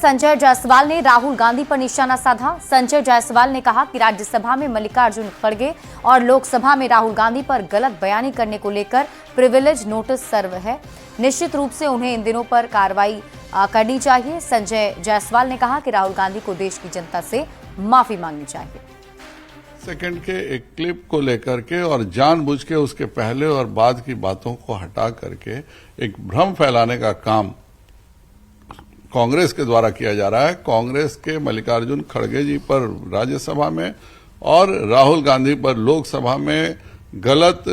संजय जायसवाल ने राहुल गांधी पर निशाना साधा। संजय जायसवाल ने कहा कि राज्यसभा में मल्लिकार्जुन खड़गे और लोकसभा में राहुल गांधी पर गलत बयानी करने को लेकर प्रिविलेज नोटिस सर्व है। निश्चित रूप से उन्हें इन दिनों पर कार्रवाई करनी चाहिए। संजय जायसवाल ने कहा कि राहुल गांधी को देश की जनता से माफी मांगनी चाहिए। सेकंड के एक क्लिप को लेकर के और जानबूझ के उसके पहले और बाद की बातों को हटा करके एक भ्रम फैलाने का काम कांग्रेस के द्वारा किया जा रहा है। कांग्रेस के मल्लिकार्जुन खड़गे जी पर राज्यसभा में और राहुल गांधी पर लोकसभा में गलत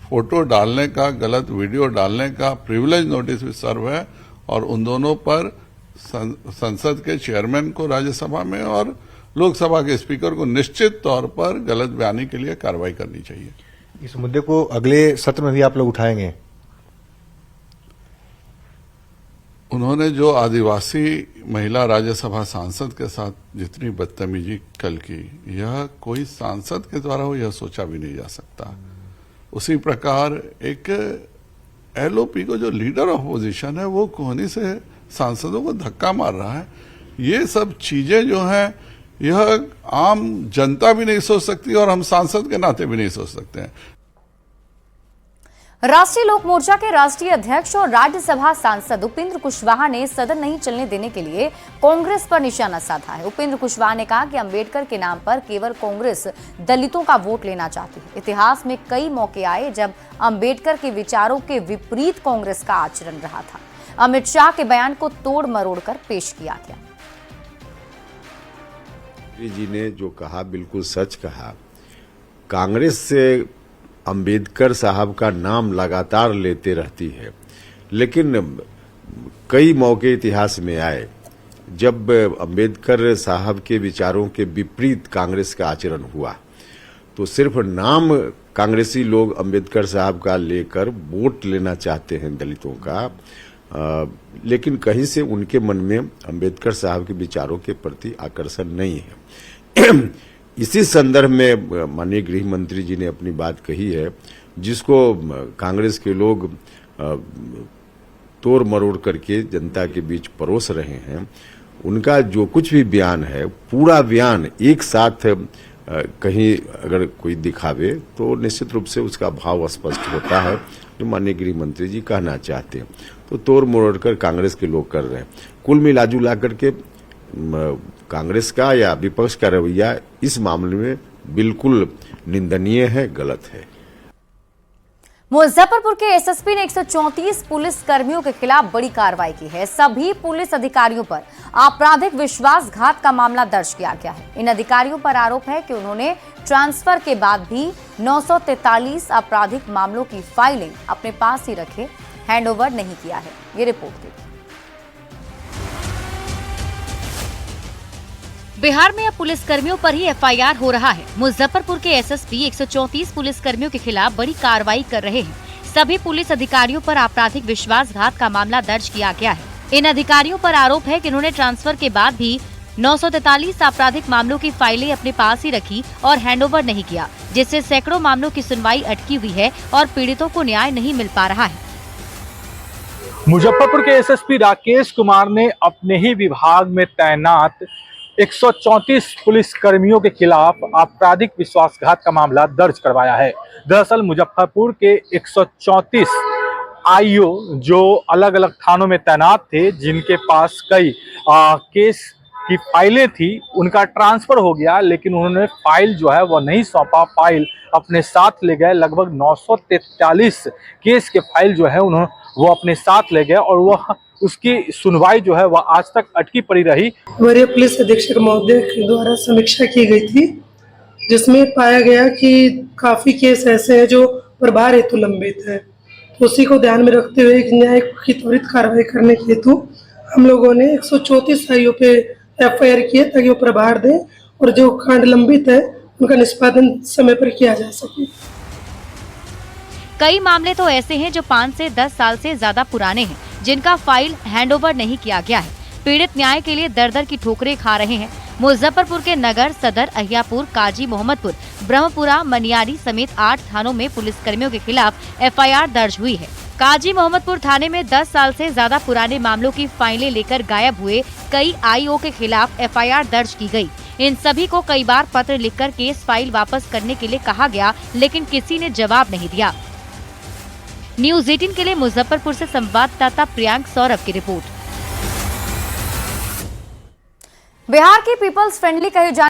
फोटो डालने का, गलत वीडियो डालने का प्रिविलेज नोटिस भी सर्व है और उन दोनों पर संसद के चेयरमैन को राज्यसभा में और लोकसभा के स्पीकर को निश्चित तौर पर गलत बयानी के लिए कार्रवाई करनी चाहिए। इस मुद्दे को अगले सत्र में भी आप लोग उठाएंगे? उन्होंने जो आदिवासी महिला राज्यसभा सांसद के साथ जितनी बदतमीजी कल की, यह कोई सांसद के द्वारा हो यह सोचा भी नहीं जा सकता। उसी प्रकार एक एलओपी को जो लीडर ऑफ अपोजिशन है वो कोहनी से सांसदों को धक्का मार रहा है। ये सब चीजें जो हैं यह आम जनता भी नहीं सोच सकती और हम सांसद के नाते भी नहीं सोच सकते हैं। राष्ट्रीय लोक मोर्चा के राष्ट्रीय अध्यक्ष और राज्यसभा सांसद उपेंद्र कुशवाहा ने सदन नहीं चलने देने के लिए कांग्रेस पर निशाना साधा है। उपेंद्र कुशवाहा ने कहा कि अंबेडकर के नाम पर केवल कांग्रेस दलितों का वोट लेना चाहती है। इतिहास में कई मौके आए जब अंबेडकर के विचारों के विपरीत कांग्रेस का आचरण रहा था। अमित शाह के बयान को तोड़ मरोड़ कर पेश किया गया। जी ने जो कहा बिल्कुल सच कहा। कांग्रेस से अंबेडकर साहब का नाम लगातार लेते रहती है, लेकिन कई मौके इतिहास में आए जब अंबेडकर साहब के विचारों के विपरीत कांग्रेस का आचरण हुआ। तो सिर्फ नाम कांग्रेसी लोग अंबेडकर साहब का लेकर वोट लेना चाहते हैं दलितों का, लेकिन कहीं से उनके मन में अंबेडकर साहब के विचारों के प्रति आकर्षण नहीं है। इसी संदर्भ में माननीय गृह मंत्री जी ने अपनी बात कही है, जिसको कांग्रेस के लोग तोड़ मरोड़ करके जनता के बीच परोस रहे हैं। उनका जो कुछ भी बयान है, पूरा बयान एक साथ कहीं अगर कोई दिखावे तो निश्चित रूप से उसका भाव स्पष्ट होता है जो माननीय गृह मंत्री जी कहना चाहते हैं। तो तोड़ मरोड़ कर कांग्रेस के लोग कर रहे हैं। कुल मिलाजुला करके कांग्रेस का या विपक्ष का रवैया इस मामले में बिल्कुल निंदनीय है, गलत है। मुजफ्फरपुर के एसएसपी ने 134 पुलिस कर्मियों के खिलाफ बड़ी कार्रवाई की है। सभी पुलिस अधिकारियों पर आपराधिक विश्वासघात का मामला दर्ज किया गया है। इन अधिकारियों पर आरोप है कि उन्होंने ट्रांसफर के बाद भी 943 आपराधिक मामलों की फाइलें अपने पास ही रखे, हैंडओवर नहीं किया है। ये रिपोर्ट देखिए। बिहार में अब पुलिसकर्मियों पर ही एफआईआर हो रहा है। मुजफ्फरपुर के एसएसपी 134 पुलिसकर्मियों के खिलाफ बड़ी कार्रवाई कर रहे हैं। सभी पुलिस अधिकारियों पर आपराधिक विश्वासघात का मामला दर्ज किया गया है। इन अधिकारियों पर आरोप है कि उन्होंने ट्रांसफर के बाद भी 943 आपराधिक मामलों की फाइलें अपने पास ही रखी और हैंडओवर नहीं किया, जिससे सैकड़ों मामलों की सुनवाई अटकी हुई है और पीड़ितों को न्याय नहीं मिल पा रहा है। मुजफ्फरपुर के एसएसपी राकेश कुमार ने अपने ही विभाग में तैनात 134 पुलिस कर्मियों के खिलाफ आपराधिक विश्वासघात का मामला दर्ज करवाया है। दरअसल मुजफ्फरपुर के 134 आईओ जो अलग अलग थानों में तैनात थे, जिनके पास कई केस की फाइलें थी, उनका ट्रांसफर हो गया, लेकिन उन्होंने फाइल जो है वो नहीं सौंपा। फाइल अपने साथ ले गए। लगभग 943 केस के फाइल जो है उन्होंने वो अपने साथ ले गए और वह उसकी सुनवाई जो है वह आज तक अटकी पड़ी रही। वरीय पुलिस अधीक्षक महोदय के द्वारा समीक्षा की गई थी, जिसमें पाया गया कि काफी केस ऐसे हैं जो प्रभार हेतु लंबित है। तो उसी को ध्यान में रखते हुए न्याय की त्वरित कार्रवाई करने के हेतु हम लोगों ने 134 आईओ पे एफआईआर किए, ताकि वो प्रभार दें और जो कांड लंबित है उनका निष्पादन समय पर किया जा सके। कई मामले तो ऐसे हैं जो 5 से 10 साल से ज्यादा पुराने हैं, जिनका फाइल हैंडओवर नहीं किया गया है। पीड़ित न्याय के लिए दर दर की ठोकरें खा रहे हैं। मुजफ्फरपुर के नगर, सदर, अहियापुर, काजी मोहम्मदपुर, ब्रह्मपुरा, मनियारी समेत 8 थानों में पुलिसकर्मियों के खिलाफ एफआईआर दर्ज हुई है। काजी मोहम्मदपुर थाने में 10 साल से ज्यादा पुराने मामलों की फाइलें लेकर गायब हुए कई आईओ के खिलाफ एफआईआर दर्ज की गई। इन सभी को कई बार पत्र लिखकर केस फाइल वापस करने के लिए कहा गया, लेकिन किसी ने जवाब नहीं दिया। न्यूज़ 18 के लिए मुजफ्फरपुर से संवाददाता प्रियांक सौरभ की रिपोर्ट। बिहार की पीपल्स फ्रेंडली कही